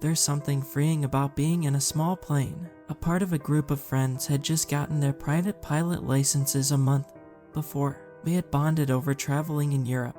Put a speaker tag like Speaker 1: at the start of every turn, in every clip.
Speaker 1: There's something freeing about being in a small plane. A part of a group of friends had just gotten their private pilot licenses a month before. We had bonded over traveling in Europe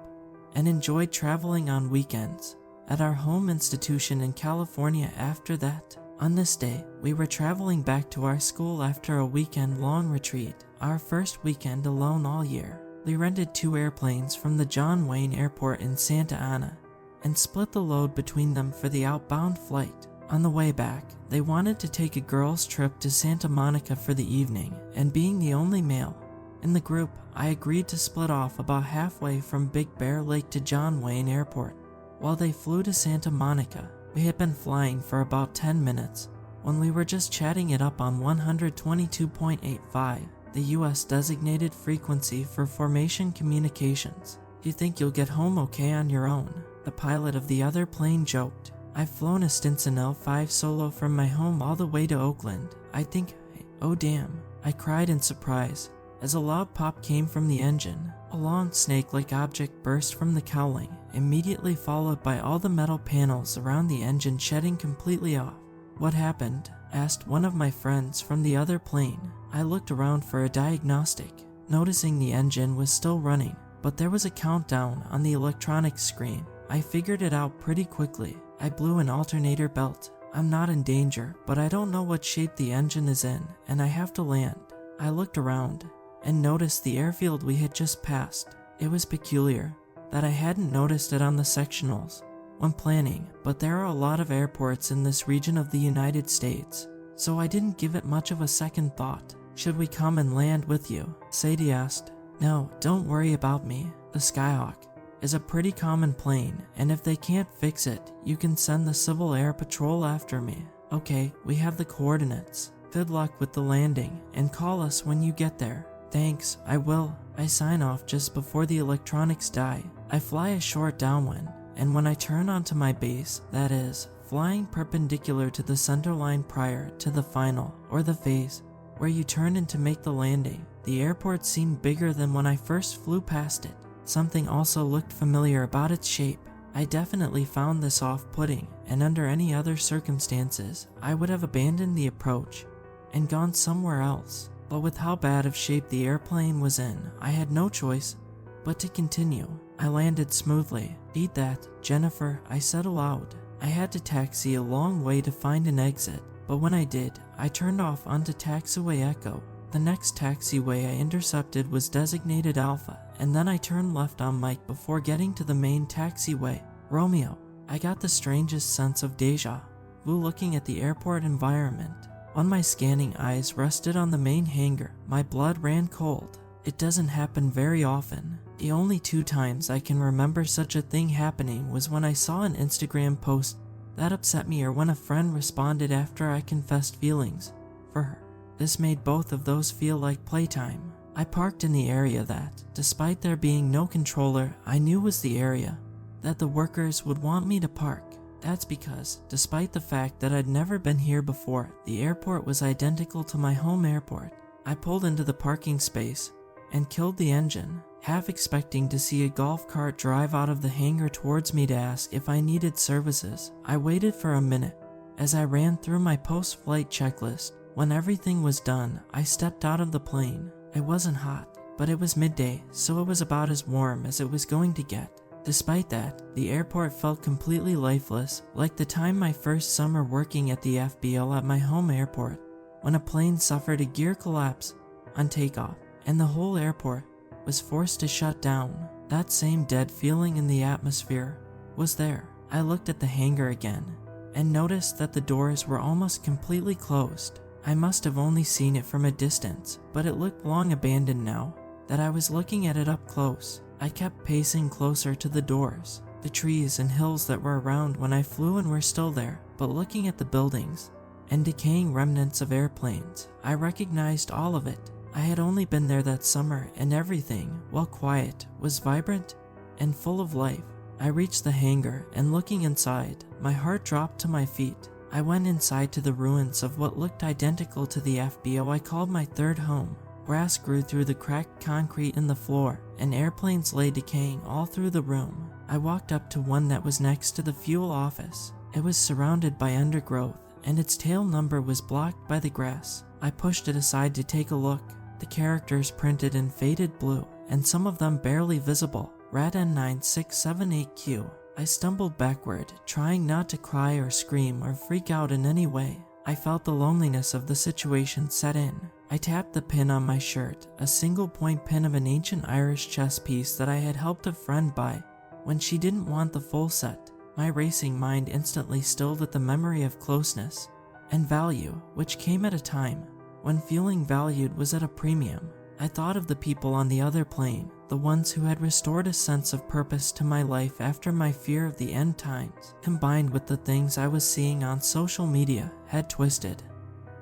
Speaker 1: and enjoyed traveling on weekends at our home institution in California after that. On this day, we were traveling back to our school after a weekend-long retreat, our first weekend alone all year. We rented 2 airplanes from the John Wayne Airport in Santa Ana and split the load between them for the outbound flight. On the way back, they wanted to take a girls' trip to Santa Monica for the evening, and being the only male in the group, I agreed to split off about halfway from Big Bear Lake to John Wayne Airport. While they flew to Santa Monica, we had been flying for about 10 minutes when we were just chatting it up on 122.85, the US designated frequency for formation communications. "You think you'll get home okay on your own?" the pilot of the other plane joked. "I've flown a Stinson L5 solo from my home all the way to Oakland. I think, oh damn," I cried in surprise as a loud pop came from the engine. A long snake-like object burst from the cowling, immediately followed by all the metal panels around the engine shedding completely off. "What happened?" asked one of my friends from the other plane. I looked around for a diagnostic, noticing the engine was still running, but there was a countdown on the electronics screen. I figured it out pretty quickly. I blew an alternator belt. I'm not in danger, but I don't know what shape the engine is in, and I have to land. I looked around and noticed the airfield we had just passed. It was peculiar that I hadn't noticed it on the sectionals when planning, but there are a lot of airports in this region of the United States, so I didn't give it much of a second thought. "Should we come and land with you?" Sadie asked. "No, don't worry about me. The Skyhawk is a pretty common plane, and if they can't fix it, you can send the Civil Air Patrol after me." "Okay, we have the coordinates. Good luck with the landing, and call us when you get there." "Thanks, I will." I sign off just before the electronics die. I fly a short downwind, and when I turn onto my base, that is, flying perpendicular to the center line prior to the final, or the phase, where you turn in to make the landing, the airport seemed bigger than when I first flew past it. Something also looked familiar about its shape. I definitely found this off-putting, and under any other circumstances, I would have abandoned the approach and gone somewhere else. But with how bad of shape the airplane was in, I had no choice but to continue. I landed smoothly. "Beat that, Jennifer," I said aloud. I had to taxi a long way to find an exit, but when I did, I turned off onto taxiway Echo. The next taxiway I intercepted was designated Alpha, and then I turned left on Mike before getting to the main taxiway, Romeo. I got the strangest sense of deja vu looking at the airport environment. When my scanning eyes rested on the main hangar, my blood ran cold. It doesn't happen very often. The only 2 times I can remember such a thing happening was when I saw an Instagram post that upset me or when a friend responded after I confessed feelings for her. This made both of those feel like playtime. I parked in the area that, despite there being no controller, I knew was the area that the workers would want me to park. That's because, despite the fact that I'd never been here before, the airport was identical to my home airport. I pulled into the parking space and killed the engine, half expecting to see a golf cart drive out of the hangar towards me to ask if I needed services. I waited for a minute as I ran through my post-flight checklist. When everything was done, I stepped out of the plane. It wasn't hot, but it was midday, so it was about as warm as it was going to get. Despite that, the airport felt completely lifeless, like the time my first summer working at the FBO at my home airport, when a plane suffered a gear collapse on takeoff, and the whole airport was forced to shut down. That same dead feeling in the atmosphere was there. I looked at the hangar again, and noticed that the doors were almost completely closed. I must have only seen it from a distance, but it looked long abandoned now that I was looking at it up close. I kept pacing closer to the doors. The trees and hills that were around when I flew and were still there, but looking at the buildings and decaying remnants of airplanes, I recognized all of it. I had only been there that summer, and everything, while quiet, was vibrant and full of life. I reached the hangar, and looking inside, my heart dropped to my feet. I went inside to the ruins of what looked identical to the FBO I called my third home. Grass grew through the cracked concrete in the floor, and airplanes lay decaying all through the room. I walked up to one that was next to the fuel office. It was surrounded by undergrowth, and its tail number was blocked by the grass. I pushed it aside to take a look. The characters printed in faded blue, and some of them barely visible. Rat N9678Q. I stumbled backward, trying not to cry or scream or freak out in any way. I felt the loneliness of the situation set in. I tapped the pin on my shirt, a single point pin of an ancient Irish chess piece that I had helped a friend buy when she didn't want the full set. My racing mind instantly stilled at the memory of closeness and value, which came at a time when feeling valued was at a premium. I thought of the people on the other plane, the ones who had restored a sense of purpose to my life after my fear of the end times, combined with the things I was seeing on social media, had twisted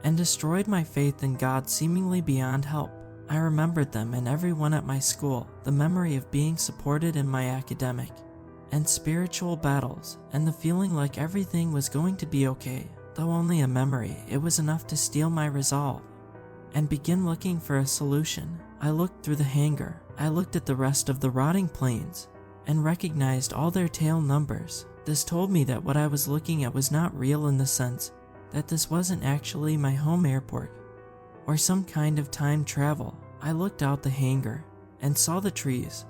Speaker 1: and destroyed my faith in God seemingly beyond help. I remembered them and everyone at my school, the memory of being supported in my academic and spiritual battles, and the feeling like everything was going to be okay. Though only a memory, it was enough to steal my resolve and begin looking for a solution. I looked through the hangar. I looked at the rest of the rotting planes and recognized all their tail numbers. This told me that what I was looking at was not real, in the sense that this wasn't actually my home airport or some kind of time travel. I looked out the hangar and saw the trees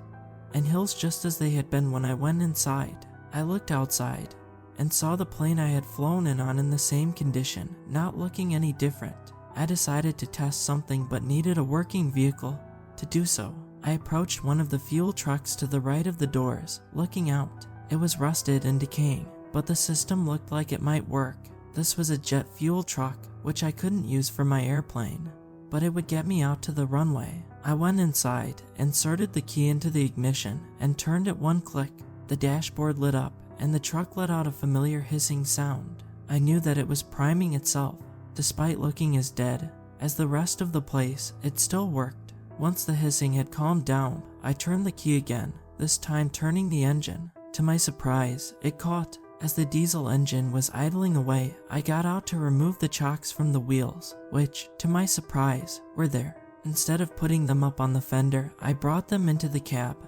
Speaker 1: and hills just as they had been when I went inside. I looked outside and saw the plane I had flown in the same condition, not looking any different. I decided to test something but needed a working vehicle to do so. I approached one of the fuel trucks to the right of the doors, looking out. It was rusted and decaying, but the system looked like it might work. This was a jet fuel truck, which I couldn't use for my airplane, but it would get me out to the runway. I went inside, inserted the key into the ignition, and turned it one click. The dashboard lit up, and the truck let out a familiar hissing sound. I knew that it was priming itself. Despite looking as dead as the rest of the place, it still worked. Once the hissing had calmed down, I turned the key again, this time turning the engine. To my surprise, it caught. As the diesel engine was idling away, I got out to remove the chocks from the wheels, which, to my surprise, were there. Instead of putting them up on the fender, I brought them into the cab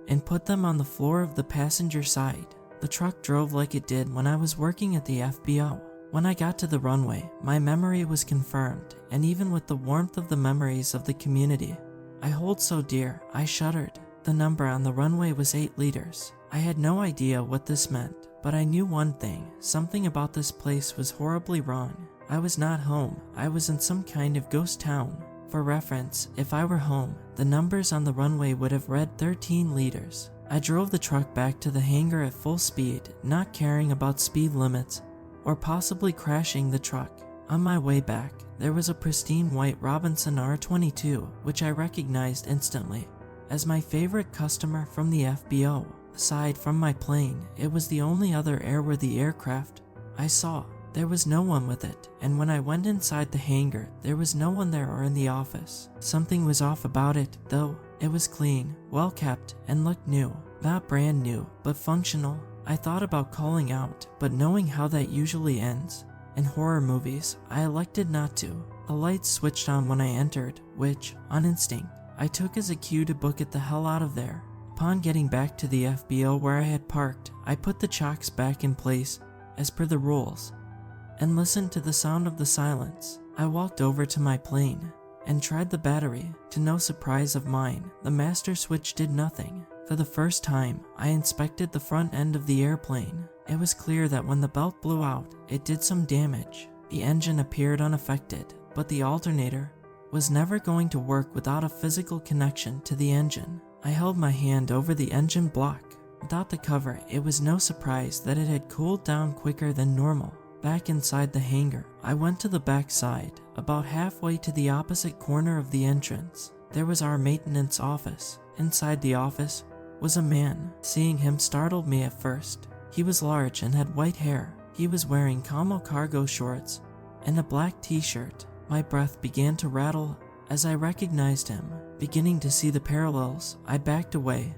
Speaker 1: and put them on the floor of the passenger side. The truck drove like it did when I was working at the FBO. When I got to the runway, my memory was confirmed, and even with the warmth of the memories of the community I hold so dear, I shuddered. The number on the runway was 8 liters. I had no idea what this meant, but I knew one thing: something about this place was horribly wrong. I was not home. I was in some kind of ghost town. For reference, if I were home, the numbers on the runway would have read 13 liters. I drove the truck back to the hangar at full speed, not caring about speed limits or possibly crashing the truck. On my way back, there was a pristine white Robinson R22, which I recognized instantly as my favorite customer from the FBO. Aside from my plane, it was the only other airworthy aircraft I saw. There was no one with it, and when I went inside the hangar, there was no one there or in the office. Something was off about it, though. It was clean, well kept, and looked new. Not brand new, but functional. I thought about calling out, but knowing how that usually ends in horror movies, I elected not to. The lights switched on when I entered, which, on instinct, I took as a cue to book it the hell out of there. Upon getting back to the FBO where I had parked, I put the chocks back in place, as per the rules, and listened to the sound of the silence. I walked over to my plane and tried the battery. To no surprise of mine, the master switch did nothing. For the first time, I inspected the front end of the airplane. It was clear that when the belt blew out, it did some damage. The engine appeared unaffected, but the alternator was never going to work without a physical connection to the engine. I held my hand over the engine block. Without the cover, it was no surprise that it had cooled down quicker than normal. Back inside the hangar, I went to the back side, about halfway to the opposite corner of the entrance. There was our maintenance office. Inside the office was a man. Seeing him startled me at first. He was large and had white hair. He was wearing camo cargo shorts and a black t-shirt. My breath began to rattle as I recognized him. Beginning to see the parallels, I backed away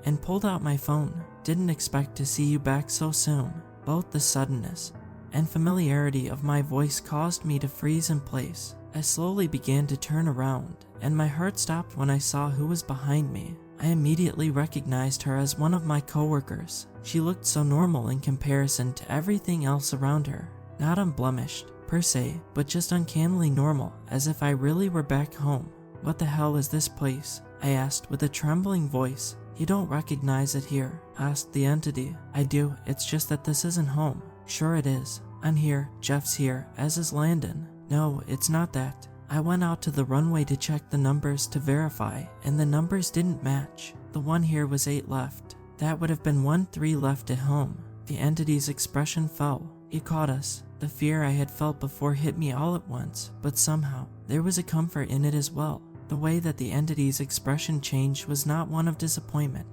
Speaker 1: and pulled out my phone. Didn't expect to see you back so soon. Both the suddenness and familiarity of my voice caused me to freeze in place. I slowly began to turn around, and my heart stopped when I saw who was behind me. I immediately recognized her as one of my coworkers. She looked so normal in comparison to everything else around her. Not unblemished, per se, but just uncannily normal, as if I really were back home. "What the hell is this place?" I asked with a trembling voice. "You don't recognize it here?" asked the entity. "I do, it's just that this isn't home." "Sure it is. I'm here, Jeff's here, as is Landon." "No, it's not that." I went out to the runway to check the numbers to verify, and the numbers didn't match. The one here was 8 left. That would have been 1-3 left at home. The entity's expression fell. "You caught us." The fear I had felt before hit me all at once, but somehow there was a comfort in it as well. The way that the entity's expression changed was not one of disappointment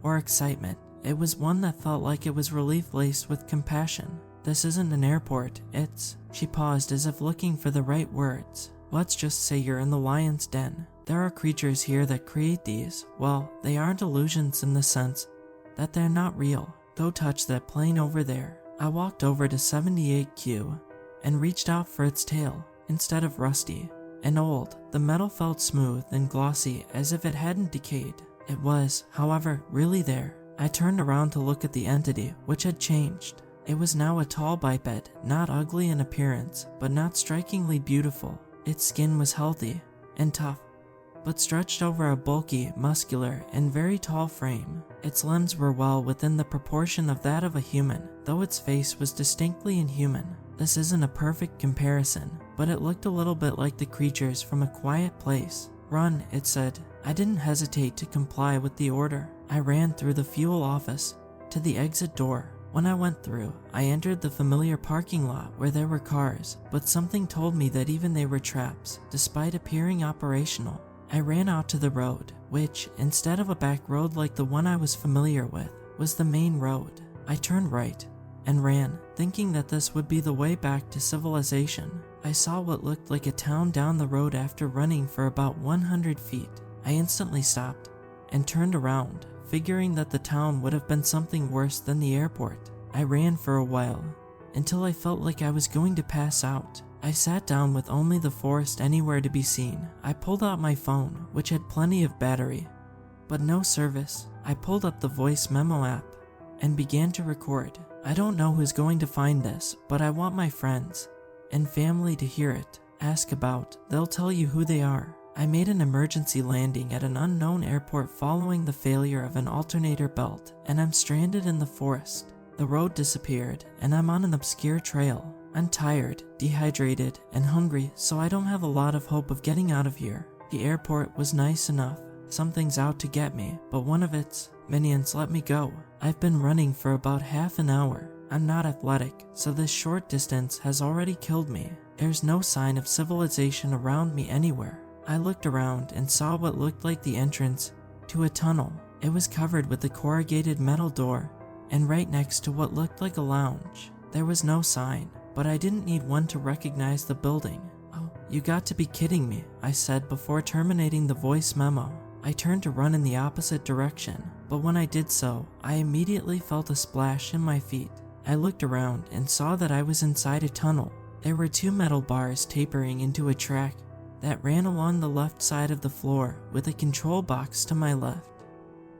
Speaker 1: or excitement. It was one that felt like it was relief laced with compassion. "This isn't an airport, it's..." She paused as if looking for the right words. "Let's just say you're in the lion's den. There are creatures here that create these. Well, they aren't illusions in the sense that they're not real. Go touch that plane over there." I walked over to 78Q and reached out for its tail. Instead of rusty and old, the metal felt smooth and glossy as if it hadn't decayed. It was, however, really there. I turned around to look at the entity, which had changed. It was now a tall biped, not ugly in appearance, but not strikingly beautiful. Its skin was healthy and tough, but stretched over a bulky, muscular, and very tall frame. Its limbs were well within the proportion of that of a human, though its face was distinctly inhuman. This isn't a perfect comparison, but it looked a little bit like the creatures from A Quiet Place. "Run," it said. I didn't hesitate to comply with the order. I ran through the fuel office to the exit door. When I went through, I entered the familiar parking lot where there were cars, but something told me that even they were traps, despite appearing operational. I ran out to the road, which, instead of a back road like the one I was familiar with, was the main road. I turned right and ran, thinking that this would be the way back to civilization. I saw what looked like a town down the road after running for about 100 feet. I instantly stopped and turned around, figuring that the town would have been something worse than the airport. I ran for a while, until I felt like I was going to pass out. I sat down with only the forest anywhere to be seen. I pulled out my phone, which had plenty of battery, but no service. I pulled up the voice memo app and began to record. I don't know who's going to find this, but I want my friends and family to hear it. Ask about, they'll tell you who they are. I made an emergency landing at an unknown airport following the failure of an alternator belt, and I'm stranded in the forest. The road disappeared, and I'm on an obscure trail. I'm tired, dehydrated, and hungry, so I don't have a lot of hope of getting out of here. The airport was nice enough. Something's out to get me, but one of its minions let me go. I've been running for about half an hour. I'm not athletic, so this short distance has already killed me. There's no sign of civilization around me anywhere. I looked around and saw what looked like the entrance to a tunnel. It was covered with a corrugated metal door, and right next to what looked like a lounge. There was no sign, but I didn't need one to recognize the building. "Oh, you got to be kidding me," I said before terminating the voice memo. I turned to run in the opposite direction, but when I did so, I immediately felt a splash in my feet. I looked around and saw that I was inside a tunnel. There were 2 metal bars tapering into a track that ran along the left side of the floor with a control box to my left,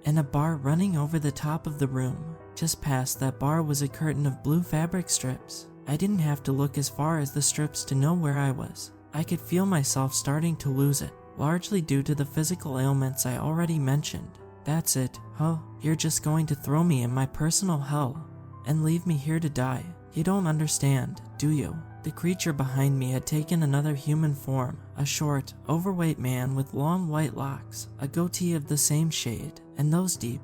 Speaker 1: and a bar running over the top of the room. Just past that bar was a curtain of blue fabric strips. I didn't have to look as far as the strips to know where I was. I could feel myself starting to lose it, largely due to the physical ailments I already mentioned. "That's it, huh? You're just going to throw me in my personal hell and leave me here to die. You don't understand, do you?" The creature behind me had taken another human form, a short, overweight man with long white locks, a goatee of the same shade, and those deep,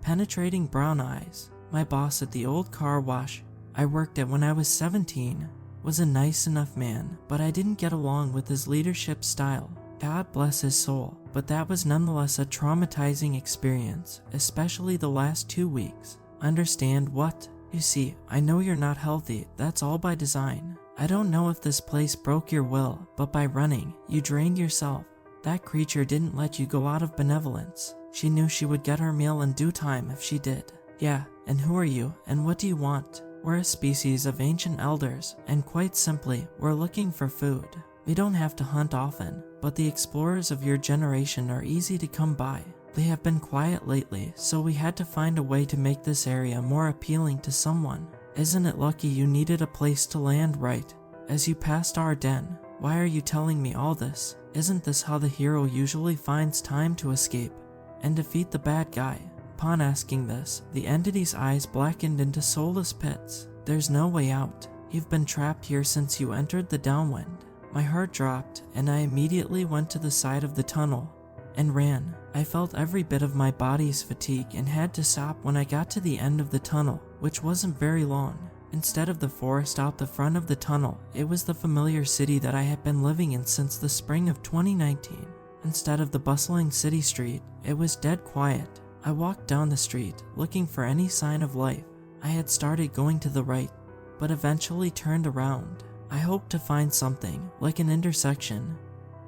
Speaker 1: penetrating brown eyes. My boss at the old car wash I worked at when I was 17 was a nice enough man, but I didn't get along with his leadership style. God bless his soul, but that was nonetheless a traumatizing experience, especially the last 2 weeks. Understand what? You see, I know you're not healthy, that's all by design. I don't know if this place broke your will, but by running, you drained yourself. That creature didn't let you go out of benevolence. She knew she would get her meal in due time if she did. Yeah, and who are you, and what do you want? We're a species of ancient elders, and quite simply, we're looking for food. We don't have to hunt often, but the explorers of your generation are easy to come by. They have been quiet lately, so we had to find a way to make this area more appealing to someone. Isn't it lucky you needed a place to land right as you passed our den? Why are you telling me all this? Isn't this how the hero usually finds time to escape and defeat the bad guy? Upon asking this, the entity's eyes blackened into soulless pits. There's no way out. You've been trapped here since you entered the downwind. My heart dropped, and I immediately went to the side of the tunnel and ran. I felt every bit of my body's fatigue and had to stop when I got to the end of the tunnel, which wasn't very long. Instead of the forest out the front of the tunnel, it was the familiar city that I had been living in since the spring of 2019. Instead of the bustling city street, it was dead quiet. I walked down the street, looking for any sign of life. I had started going to the right, but eventually turned around. I hoped to find something, like an intersection,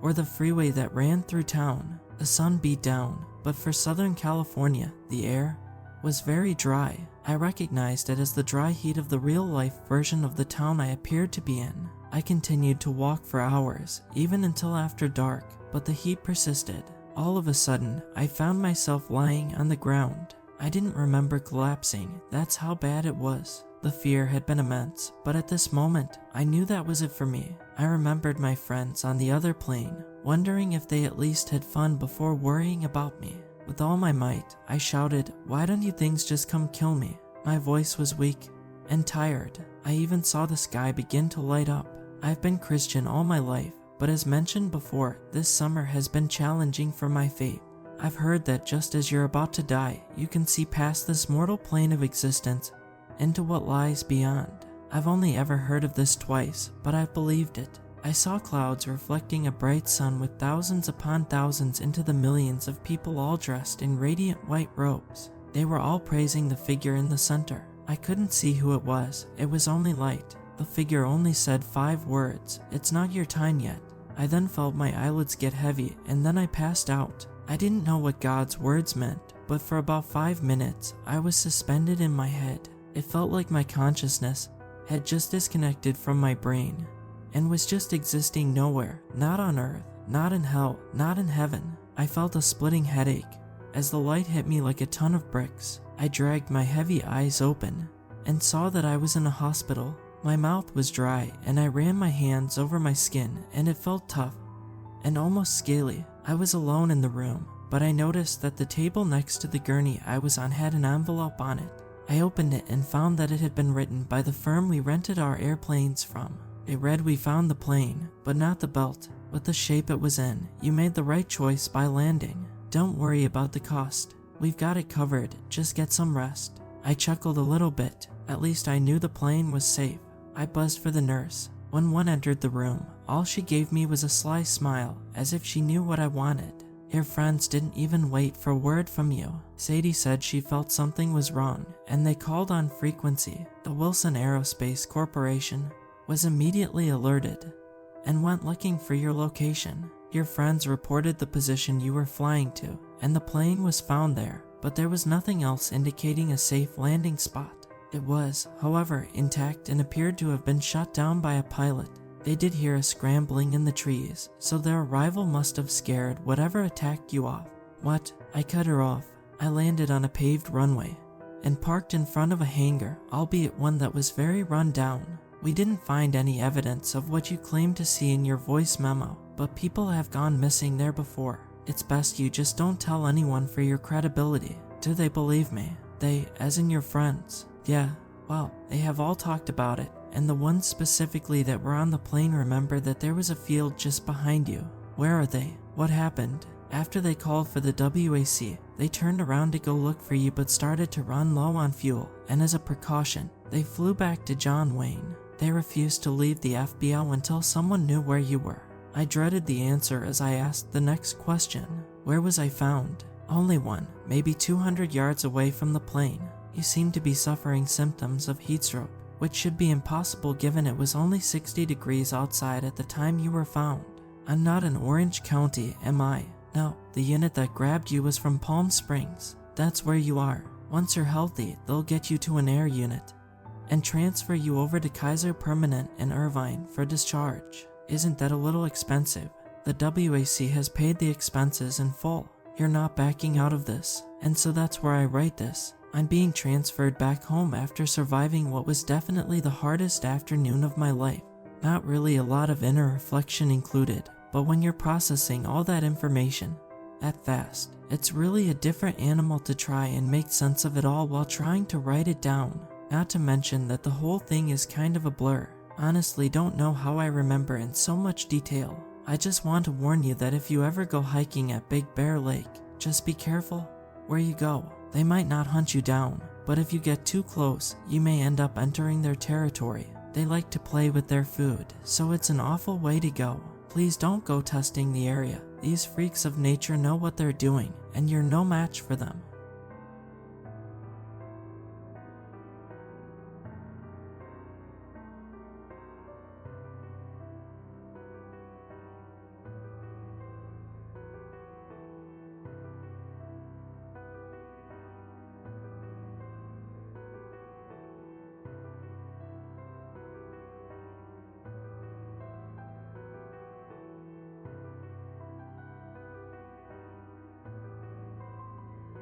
Speaker 1: or the freeway that ran through town. The sun beat down, but for Southern California, the air was very dry. I recognized it as the dry heat of the real-life version of the town I appeared to be in. I continued to walk for hours, even until after dark, but the heat persisted. All of a sudden, I found myself lying on the ground. I didn't remember collapsing, that's how bad it was. The fear had been immense, but at this moment, I knew that was it for me. I remembered my friends on the other plane, wondering if they at least had fun before worrying about me. With all my might, I shouted, "Why don't you things just come kill me?" My voice was weak and tired. I even saw the sky begin to light up. I've been Christian all my life, but as mentioned before, this summer has been challenging for my faith. I've heard that just as you're about to die, you can see past this mortal plane of existence into what lies beyond. I've only ever heard of this twice, but I've believed it. I saw clouds reflecting a bright sun with thousands upon thousands into the millions of people all dressed in radiant white robes. They were all praising the figure in the center. I couldn't see who it was only light. The figure only said 5 words, "It's not your time yet." I then felt my eyelids get heavy, and then I passed out. I didn't know what God's words meant, but for about 5 minutes, I was suspended in my head. It felt like my consciousness had just disconnected from my brain and was just existing nowhere, not on earth, not in hell, not in heaven. I felt a splitting headache as the light hit me like a ton of bricks. I dragged my heavy eyes open and saw that I was in a hospital. My mouth was dry and I ran my hands over my skin and it felt tough and almost scaly. I was alone in the room, but I noticed that the table next to the gurney I was on had an envelope on it. I opened it and found that it had been written by the firm we rented our airplanes from. It read, "We found the plane, but not the belt, but the shape it was in. You made the right choice by landing. Don't worry about the cost. We've got it covered, just get some rest." I chuckled a little bit. At least I knew the plane was safe. I buzzed for the nurse. When one entered the room, all she gave me was a sly smile, as if she knew what I wanted. "Your friends didn't even wait for word from you." Sadie said she felt something was wrong, and they called on frequency. The Wilson Aerospace Corporation was immediately alerted and went looking for your location. Your friends reported the position you were flying to, and the plane was found there, but there was nothing else indicating a safe landing spot. It was, however, intact and appeared to have been shut down by a pilot. They did hear a scrambling in the trees, so their arrival must have scared whatever attacked you off. What? I cut her off. I landed on a paved runway and parked in front of a hangar, albeit one that was very run down. We didn't find any evidence of what you claimed to see in your voice memo, but people have gone missing there before. It's best you just don't tell anyone for your credibility. Do they believe me? They, as in your friends? Yeah, well, they have all talked about it, and the ones specifically that were on the plane remember that there was a field just behind you. Where are they? What happened? After they called for the WAC, they turned around to go look for you but started to run low on fuel, and as a precaution, they flew back to John Wayne. They refused to leave the FBO until someone knew where you were. I dreaded the answer as I asked the next question. Where was I found? Only one, maybe 200 yards away from the plane. You seem to be suffering symptoms of heat stroke, which should be impossible given it was only 60 degrees outside at the time you were found. I'm not in Orange County, am I? No, the unit that grabbed you was from Palm Springs. That's where you are. Once you're healthy, they'll get you to an air unit and transfer you over to Kaiser Permanente in Irvine for discharge. Isn't that a little expensive? The WAC has paid the expenses in full. you're not backing out of this, and so that's where I write this. I'm being transferred back home after surviving what was definitely the hardest afternoon of my life. Not really a lot of inner reflection included, but when you're processing all that information at fast, it's really a different animal to try and make sense of it all while trying to write it down. Not to mention that the whole thing is kind of a blur. Honestly, don't know how I remember in so much detail. I just want to warn you that if you ever go hiking at Big Bear Lake, just be careful where you go. They might not hunt you down, but if you get too close, you may end up entering their territory. They like to play with their food, so it's an awful way to go. Please don't go testing the area. These freaks of nature know what they're doing, and you're no match for them.